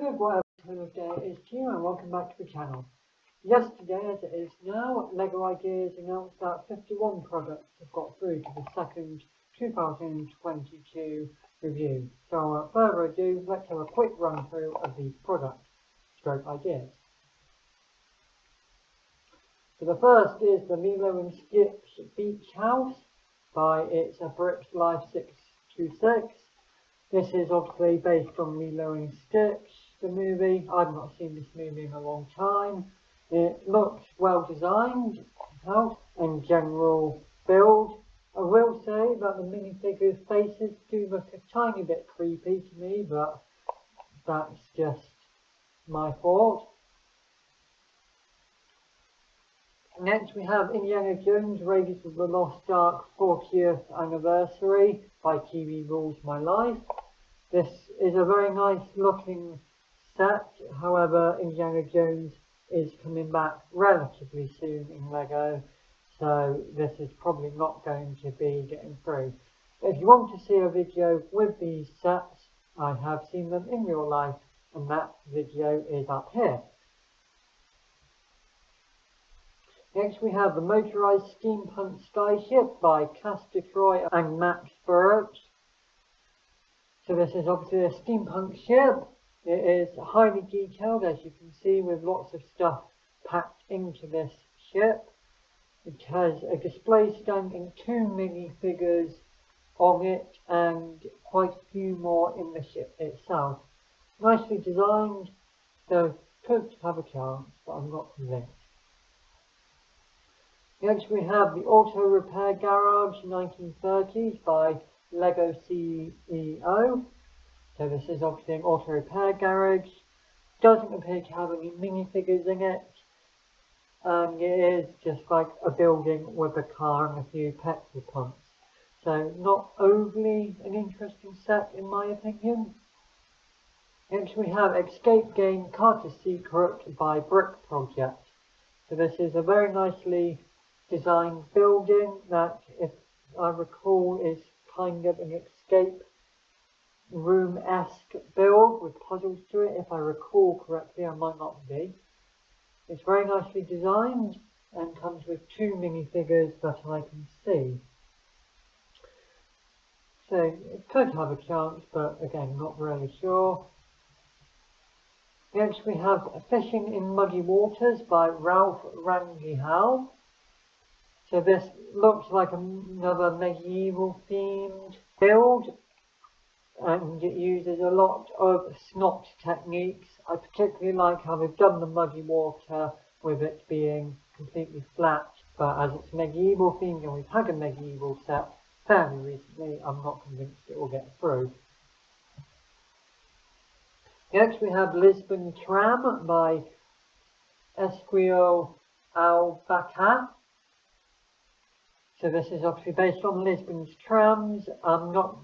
Good whatever time of day it is to you, and welcome back to the channel. Yesterday, as it is now, LEGO Ideas announced that 51 products have got through to the second 2022 review. So without further ado, let's have a quick run through of these products stroke ideas. So the first is the Milo and Skip's Beach House by It's a Bricks Life 626. This is obviously based on Milo and Stitch, the movie. I've not seen this movie in a long time. It looks well designed, house and general build. I will say that the minifigures' faces do look a tiny bit creepy to me, but that's just my thought. Next we have Indiana Jones Raiders of the Lost Ark 40th Anniversary by TV Rules My Life. This is a very nice looking set, however Indiana Jones is coming back relatively soon in LEGO, so this is probably not going to be getting through. If you want to see a video with these sets, I have seen them in real life, and that video is up here. Next we have the Motorized Steampunk Skyship by Castor Troy and Max Burrows. So this is obviously a steampunk ship. It is highly detailed, as you can see, with lots of stuff packed into this ship. It has a display stand and 2 minifigures on it and quite a few more in the ship itself. Nicely designed, so could have a chance, but I'm not convinced. Next we have the Auto Repair Garage 1930s by LEGO CEO. So this is obviously an auto repair garage. Doesn't appear to have any minifigures in it. And it is just like a building with a car and a few petrol pumps. So not overly an interesting set in my opinion. Next we have Escape Game Carter's Secret by Brick Project. So this is a very nicely designed building that, if I recall, is kind of an escape room-esque build with puzzles to it. If I recall correctly, I might not be. It's very nicely designed and comes with 2 minifigures that I can see. So it could have a chance, but again, not really sure. Next we have Fishing in Muddy Waters by Ralph Rangihal. So this looks like another medieval themed build, and it uses a lot of snot techniques. I particularly like how they've done the muddy water with it being completely flat, but as it's medieval themed and we've had a medieval set fairly recently, I'm not convinced it will get through. Next we have Lisbon Tram by Esquio Albacat. So this is obviously based on Lisbon's trams. I'm not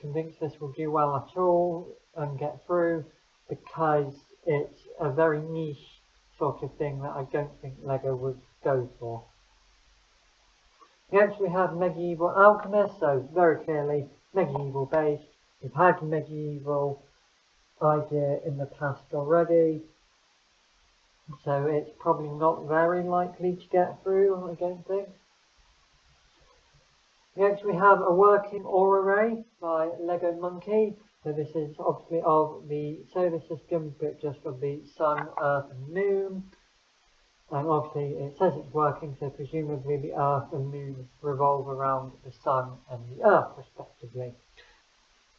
convinced this will do well at all and get through, because it's a very niche sort of thing that I don't think LEGO would go for. Next we have Medieval Alchemist, so very clearly medieval based. We've had a medieval idea in the past already, so it's probably not very likely to get through, I don't think. Next we have A Working Ore Array by LEGO Monkey. So this is obviously of the solar system, but just of the Sun, Earth and Moon. And obviously it says it's working, so presumably the Earth and Moon revolve around the Sun and the Earth respectively.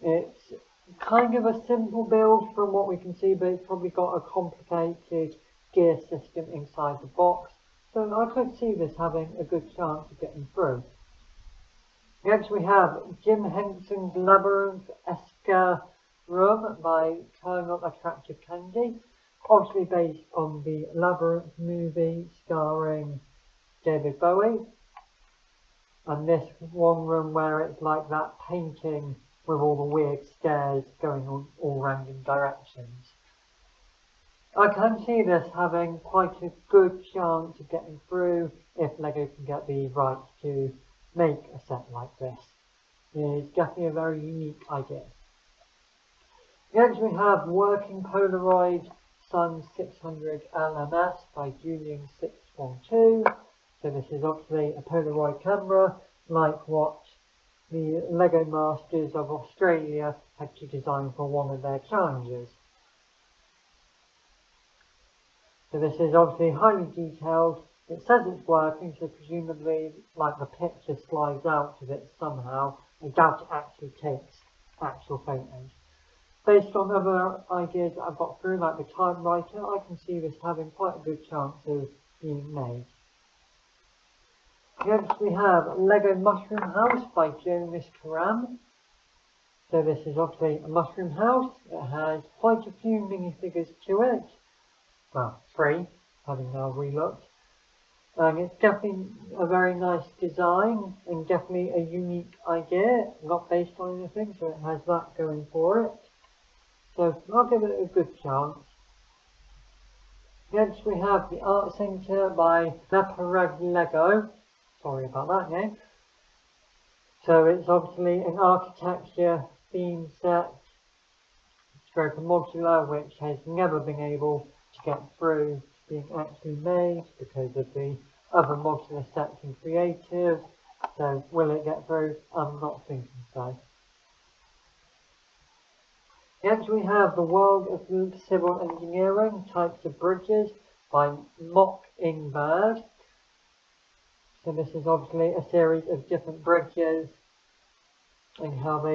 It's kind of a simple build from what we can see, but it's probably got a complicated gear system inside the box. So I could see this having a good chance of getting through. Next we have Jim Henson's Labyrinth-esque Room by Colonel Attractive Candy, obviously based on the Labyrinth movie starring David Bowie. And this one room where it's like that painting with all the weird stairs going on all random directions. I can see this having quite a good chance of getting through if LEGO can get the rights to make a set like this. It is definitely a very unique idea. Next we have Working Polaroid Sun 600 LMS by Julian 612. So this is obviously a Polaroid camera like what the Lego Masters of Australia had to design for one of their challenges. So this is obviously highly detailed. It says it's working, so presumably like the picture slides out of it somehow. I doubt it actually takes actual photos. Based on other ideas that I've got through, like the Time Writer, I can see this having quite a good chance of being made. Next we have Lego Mushroom House by J.o Geismat. So this is obviously a mushroom house. It has quite a few minifigures to it. Well, 3, having now relooked. And it's definitely a very nice design and definitely a unique idea, not based on anything, so it has that going for it. So I'll give it a good chance. Next we have the Art Centre by Leparag Lego. Sorry about that name. So it's obviously an architecture theme set, stroke modular, which has never been able to get through being actually made because of the other modular sets in creative. So will it get through? I'm not thinking so. Next we have The World of Civil Engineering, Types of Bridges by Mockingbird. So this is obviously a series of different bridges and how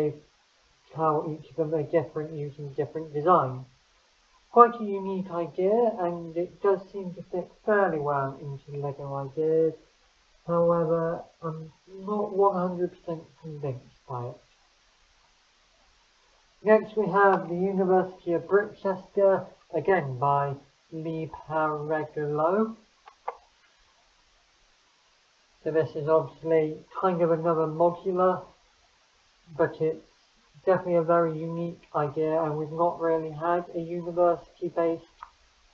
each of them are different using different designs. Quite a unique idea, and it does seem to fit fairly well into Lego ideas. However, I'm not 100% convinced by it. Next we have The University of Brichester, again by Leparag Lego. So this is obviously kind of another modular, but it's definitely a very unique idea, and we've not really had a university-based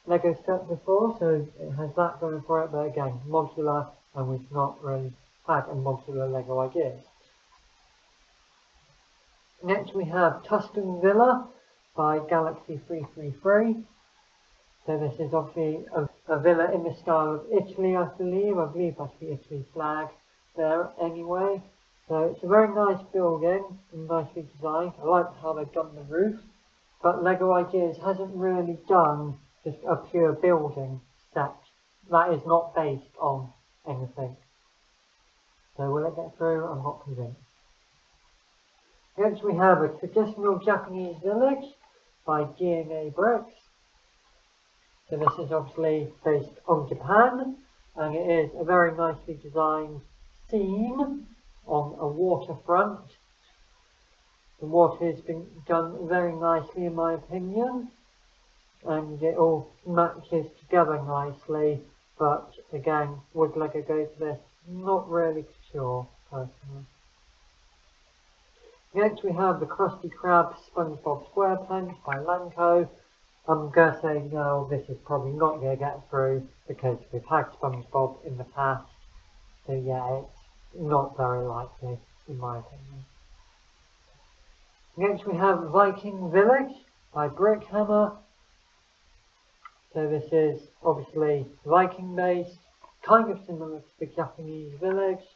Lego set before, so it has that going for it, but again, modular, and we've not really had a modular Lego idea. Next we have Tuscan Villa by Galaxy 333. So this is obviously a villa in the style of Italy, I believe. I believe that's the Italy flag there anyway. So it's a very nice building, nicely designed. I like how they've done the roof. But Lego Ideas hasn't really done just a pure building set. That is not based on anything. So will it get through? I'm not convinced. Next we have A Traditional Japanese Village by DNA Bricks. So this is obviously based on Japan, and it is a very nicely designed scene on a waterfront. The water has been done very nicely in my opinion, and it all matches together nicely, but again, would Lego go for this? Not really sure, personally. Next we have The Krusty Krab SpongeBob SquarePants by Lanco. I'm going to say no, this is probably not going to get through because we've had SpongeBob in the past, so yeah, it's not very likely in my opinion. Next we have Viking Village by Brickhammer. So this is obviously Viking based, kind of similar to the Japanese village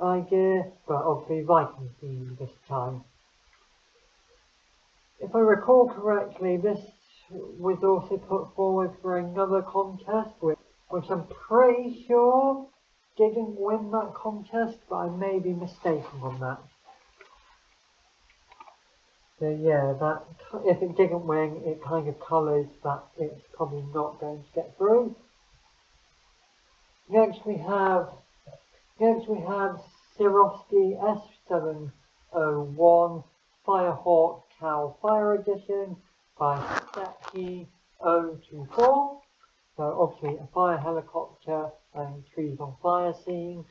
idea, but obviously Viking themed this time. If I recall correctly, this was also put forward for another contest, which I'm pretty sure didn't win that contest, but I may be mistaken on that. So yeah, that if it didn't win, it kind of colours that it's probably not going to get through. Next we have Swarovski S701 Firehawk Cow Fire Edition by Seki 024. So obviously a fire helicopter and trees on fire scene.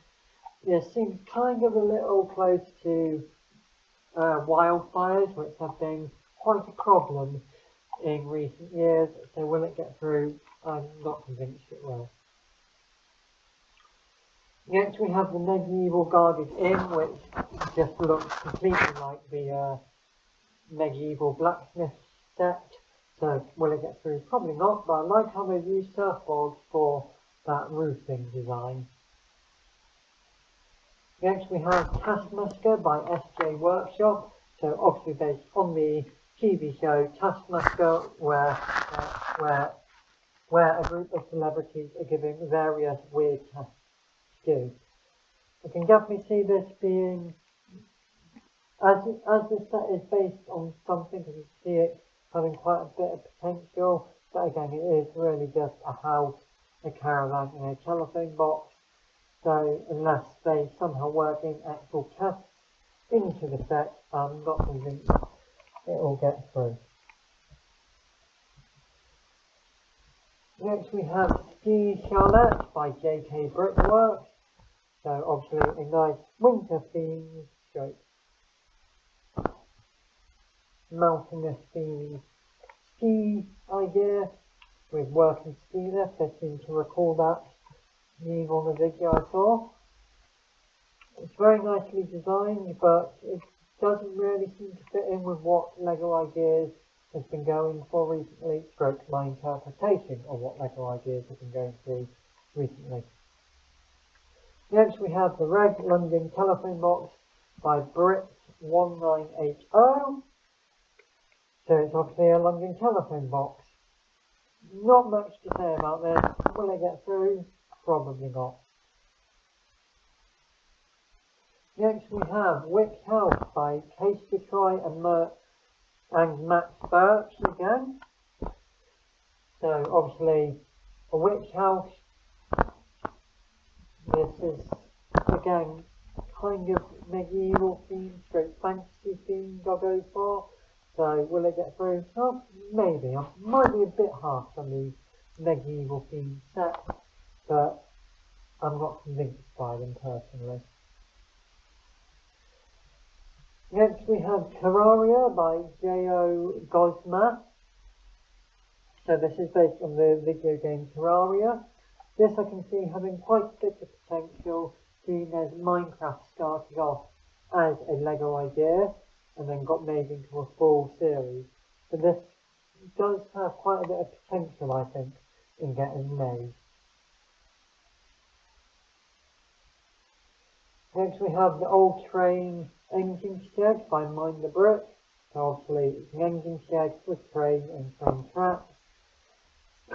This seems kind of a little close to wildfires, which have been quite a problem in recent years. So will it get through? I'm not convinced it will. Next we have the Medieval Guarded Inn, which just looks completely like the medieval blacksmith set. So will it get through? Probably not, but I like how they've used surfboards for that roofing design. Next we have Taskmaster by SJ Workshop. So obviously based on the TV show Taskmaster, where a group of celebrities are giving various weird tasks to do. I can definitely see this being, as the set is based on something, I can see it having quite a bit of potential, but again it is really just a house, a caravan and a telephone box, so unless they somehow work in actual tasks into the set, I'm not convinced it will get through. Next we have Ski Charlotte by J.k Brickworks. So obviously a nice winter themed stroke mountainous themed ski idea with working ski lift. I seem to recall that being on the video I saw. It's very nicely designed, but it doesn't really seem to fit in with what LEGO Ideas has been going for recently, stroke my interpretation of what LEGO Ideas have been going through recently. Next we have the Red London Telephone Box by Brit1980. So it's obviously a London telephone box. Not much to say about this. Will it get through? Probably not. Next we have Wick House by Case to Try and Matt Birch again. So obviously a witch house. This is again kind of medieval themed, stroke fantasy themed I'll go for. So will it get through? Oh, maybe. I might be a bit harsh on the medieval themed set, but I'm not convinced by them personally. Next we have Terraria by J.o Geismat. So this is based on the video game Terraria. This I can see having quite a bit of potential, seeing as Minecraft started off as a LEGO idea and then got made into a full series. So this does have quite a bit of potential, I think, in getting made. Next we have the Old Train Engine Shed by Mind the Brick. So obviously it's an engine shed with train and train tracks.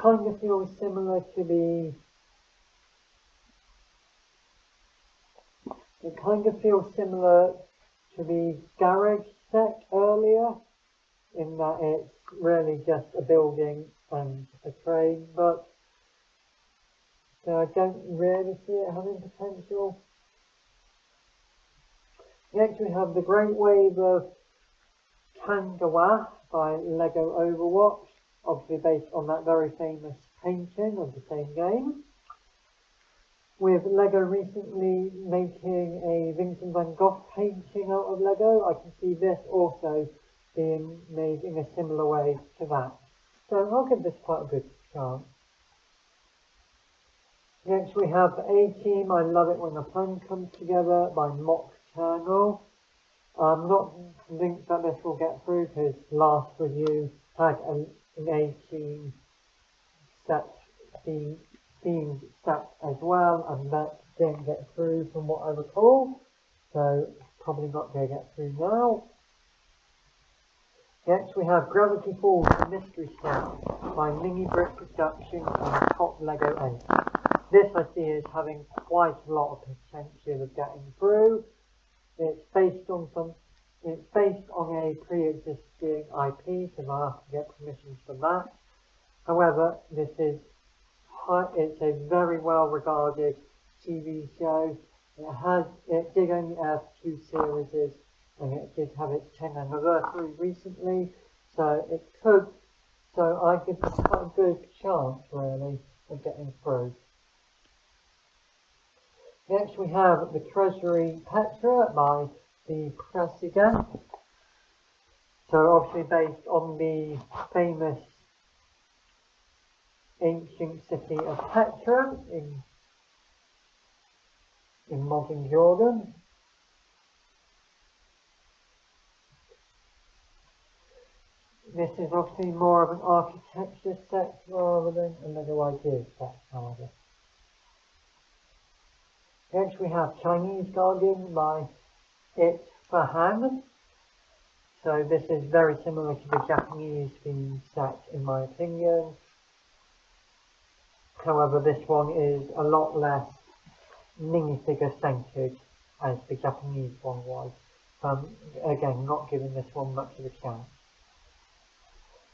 Kind of feels similar to the garage set earlier, in that it's really just a building and a train, but so I don't really see it having potential. Next we have the Great Wave of Pandowa by LEGO Overwatch, obviously based on that very famous painting of the same game. With LEGO recently making a Vincent van Gogh painting out of LEGO, I can see this also being made in a similar way to that. So I'll give this quite a good chance. Next we have A-Team, I Love It When the Plan Comes Together by Mock-Turnal. I'm not convinced that this will get through because last review had an A-Team set themed set as well, and that didn't get through from what I recall, so probably not going to get through now. Next we have Gravity Falls, the Mystery Set by Mini Brick Productions and Top Lego 8. This I see as having quite a lot of potential of getting through. It's based on a pre-existing IP, so I have to get permissions for that. However, it's a very well regarded TV show. It did only air 2 series, and it did have its 10th anniversary recently, so I give this quite a good chance really of getting through. Next we have The Treasury Petra by the President. So obviously based on the famous ancient city of Petra in modern Jordan. This is obviously more of an architecture set rather than a Lego Ideas set, however. Next we have Chinese Garden by It for Han. So this is very similar to the Japanese theme set in my opinion. However, this one is a lot less minifigure centered as the Japanese one was. Again, not giving this one much of a chance.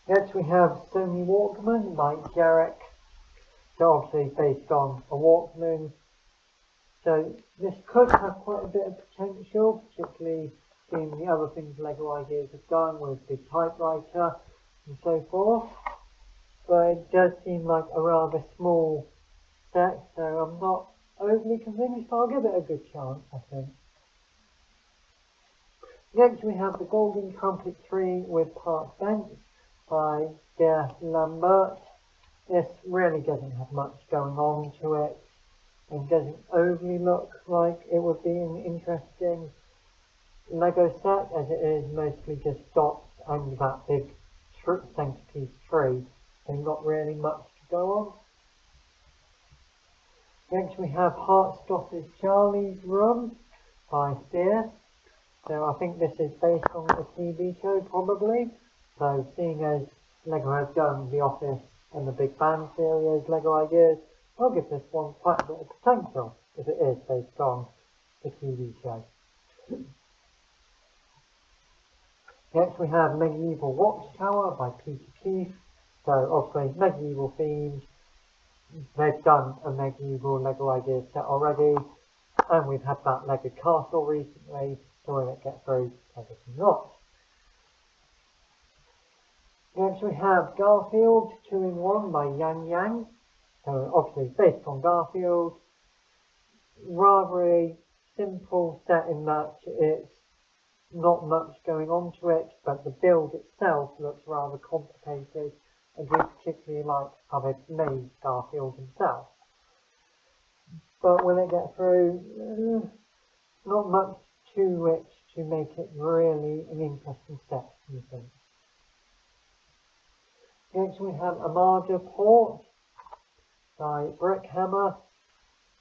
Next we have Sony Walkman by Jarek. So obviously based on a Walkman. So this could have quite a bit of potential, particularly seeing the other things Lego Ideas have done with the typewriter and so forth. But it does seem like a rather small set, so I'm not overly convinced, but I'll give it a good chance, I think. Next we have the Golden Trumpet Tree with Park Bench by De Lambert. This really doesn't have much going on to it and doesn't overly look like it would be an interesting Lego set, as it is mostly just dots and that big centerpiece tree, so not really much to go on. Next we have Heartstopper's Charlie's Room by Fierce. So I think this is based on a TV show probably. So seeing as Lego has done The Office and the Big Bang Theory as Lego Ideas, I'll give this one quite a bit of potential if it is based on the TV show. Next we have Medieval Watchtower by Peter Keefe. So obviously medieval themed. They've done a medieval Lego Ideas set already, and we've had that Lego Castle recently, so will it get through? Obviously not. Next we have Garfield 2-in-1 by Yang Yang. So obviously based on Garfield. Rather a simple set in that it's not much going on to it, but the build itself looks rather complicated. I do particularly like how they've made Garfield himself. But will it get through? Not much too rich to make it really an interesting set, you think. Next we have Armada Port by Brickhammer.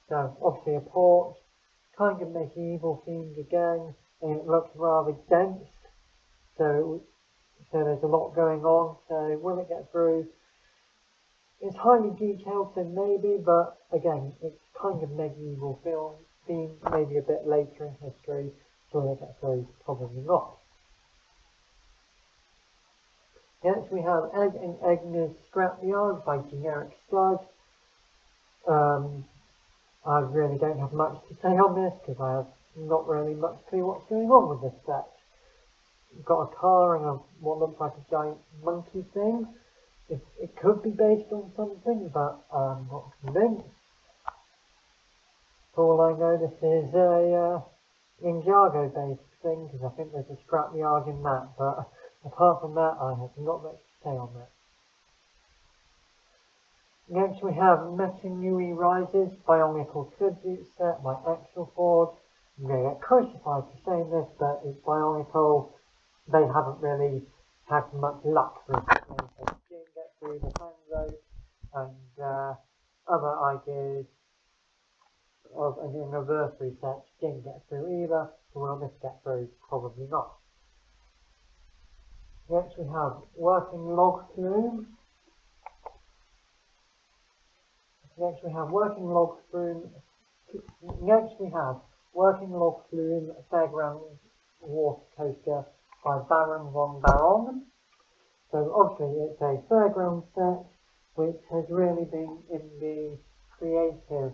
So obviously a port, kind of medieval themed again, and it looks rather dense. So there's a lot going on. So will it get through? It's highly detailed, so maybe, but again, it's kind of medieval themed, maybe a bit later in history. So will it get through? Probably not. Next we have Egg and Egner's Scrapyard by Generic Slug. I really don't have much to say on this because I have not really much clue what's going on with this set. You've got a car and what looks like a giant monkey thing. It could be based on something, but I'm not convinced. For all I know, this is a Ninjago based thing, because I think there's a scrapyard in that, but apart from that, I have not much to say on that. Next we have Metanui Rises Bionicle Tribute Set by Axel Ford. I'm going to get crucified for saying this, but it's Bionicle. They haven't really had much luck recently. They didn't get through the fan vote and other ideas of an anniversary set didn't get through either. So will this get through? Probably not. Next we have Working Log Flume. Next we have Working Log Flume Fairground Water Coaster by Baron von Baron. So obviously it's a fairground set which has really been in the creative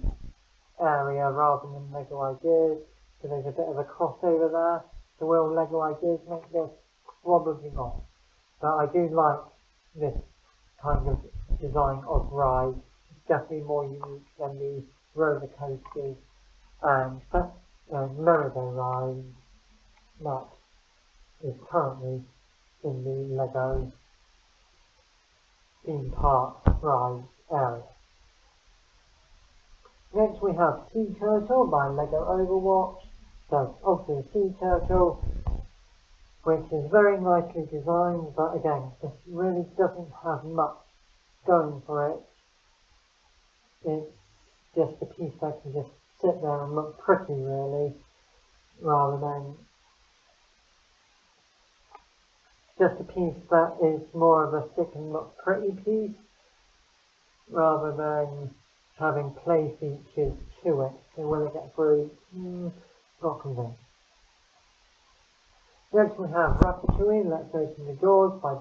area rather than Lego Ideas. So there's a bit of a crossover there. So will Lego Ideas make this? Probably not. But I do like this kind of design of ride. It's definitely more unique than the roller coasters and merry-go-round that is currently in the Lego theme park ride area. Next we have Sea Turtle by Lego Overwatch. So obviously Sea Turtle which is very nicely designed, but again, this really doesn't have much going for it. It's just a piece that can just sit there and look pretty, really, rather than just a piece that is more of a sit and look pretty piece, rather than having play features to it. So will it get through? Not convinced. Next we have Ratatouille, Let's Open the Doors by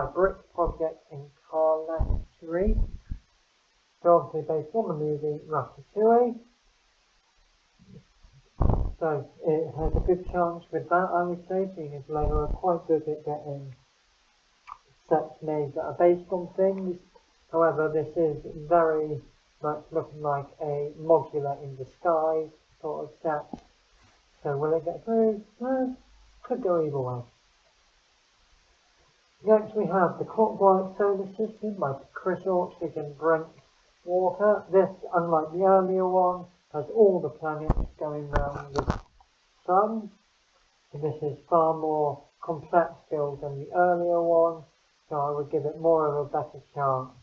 Brick Project in Carletterie. So obviously based on the movie Ratatouille. So it has a good chance with that, I would say, seeing as LEGO are quite good at getting sets made that are based on things. However, this is very much looking like a modular in disguise sort of set. So will it get through? Could go either way. Next we have the Clockwork Solar System by Chris Orchard and Brent Walker. This, unlike the earlier one, has all the planets going around the sun. So this is far more complex build than the earlier one, so I would give it more of a better chance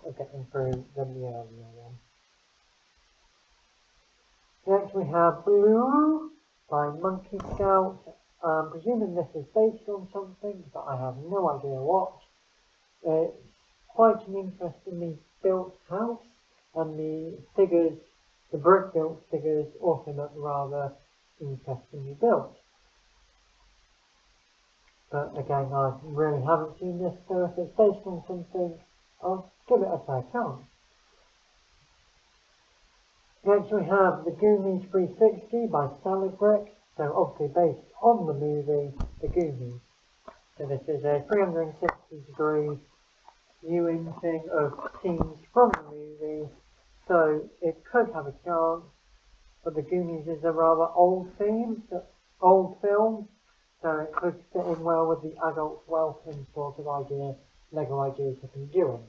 of getting through than the earlier one. Next we have Blue by Monkey Scout. I'm presuming this is based on something, but I have no idea what. It's quite an interestingly built house, and the figures, the brick built figures, also look rather interestingly built. But again, I really haven't seen this, so if it's based on something, I'll give it a fair chance. Next we have The Goonies 360 by Salad Brick, so obviously based on the movie The Goonies. So this is a 360-degree viewing thing of scenes from the movie, so it could have a chance, but The Goonies is a rather old film, so it could fit in well with the adult welcome sort of idea LEGO Ideas have been doing.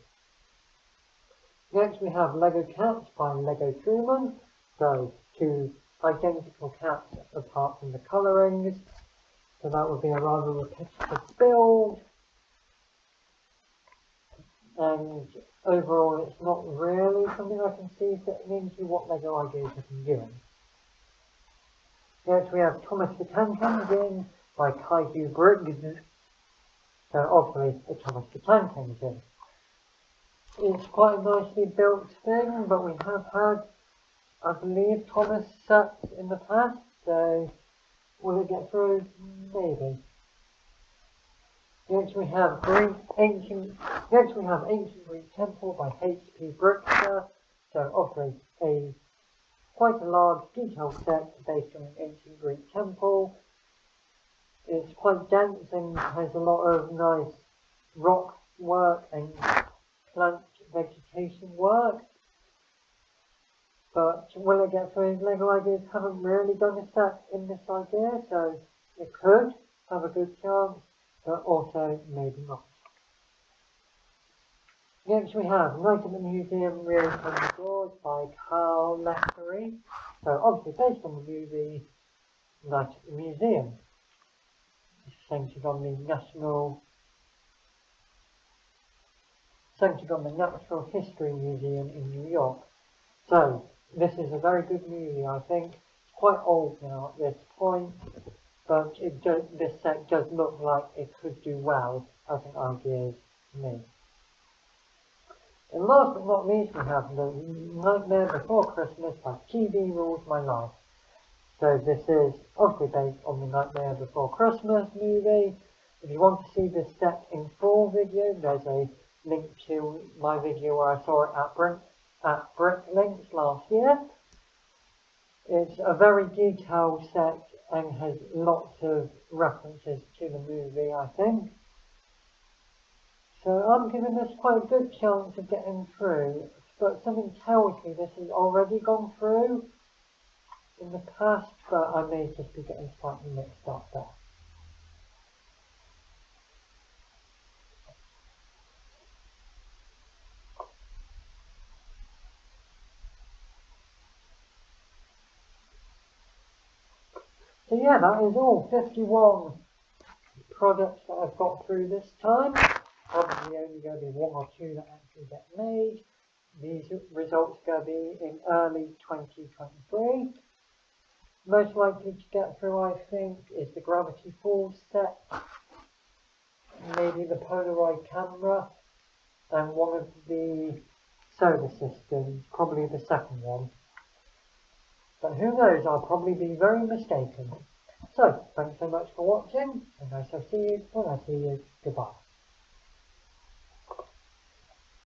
Next we have Lego Cats by Lego Truman, so two identical cats apart from the colourings, so that would be a rather repetitive build, and overall it's not really something I can see fitting into what LEGO Ideas have been doing. Next we have Thomas the Tank Engine by Kaiju Briggs, so obviously a Thomas the Tank Engine. It's quite a nicely built thing, but we have had, I believe, Thomas sets in the past, so will it get through? Maybe. Next we have Ancient Greek Temple by H.P. Brickster, so obviously quite a large detailed set based on an ancient Greek temple. It's quite dense and has a lot of nice rock work and plant vegetation work, but will it get through? LEGO Ideas haven't really done a set in this idea, so it could have a good chance, but also maybe not. Next we have Night at the Museum, Reopen the Doors by Carletterie, so obviously based on the movie Night at the Museum. It's centered on the Natural History Museum in New York. So this is a very good movie, I think. It's quite old now at this point, but this set does look like it could do well as an idea to me. And last but not least, we have The Nightmare Before Christmas by TV Rules My Life. So this is obviously based on the Nightmare Before Christmas movie. If you want to see this set in full video, there's a link to my video where I saw it at Bricklinks last year. It's a very detailed set and has lots of references to the movie, I think. So I'm giving this quite a good chance of getting through, but something tells me this has already gone through in the past, but I may just be getting slightly mixed up there. So yeah, that is all. 51 products that I've got through this time. Probably only going to be one or two that actually get made. These results are going to be in early 2023. Most likely to get through, I think, is the Gravity Falls set, maybe the Polaroid camera, and one of the solar systems, probably the second one. But who knows, I'll probably be very mistaken. So, thanks so much for watching, and I shall see you when I see you. Goodbye.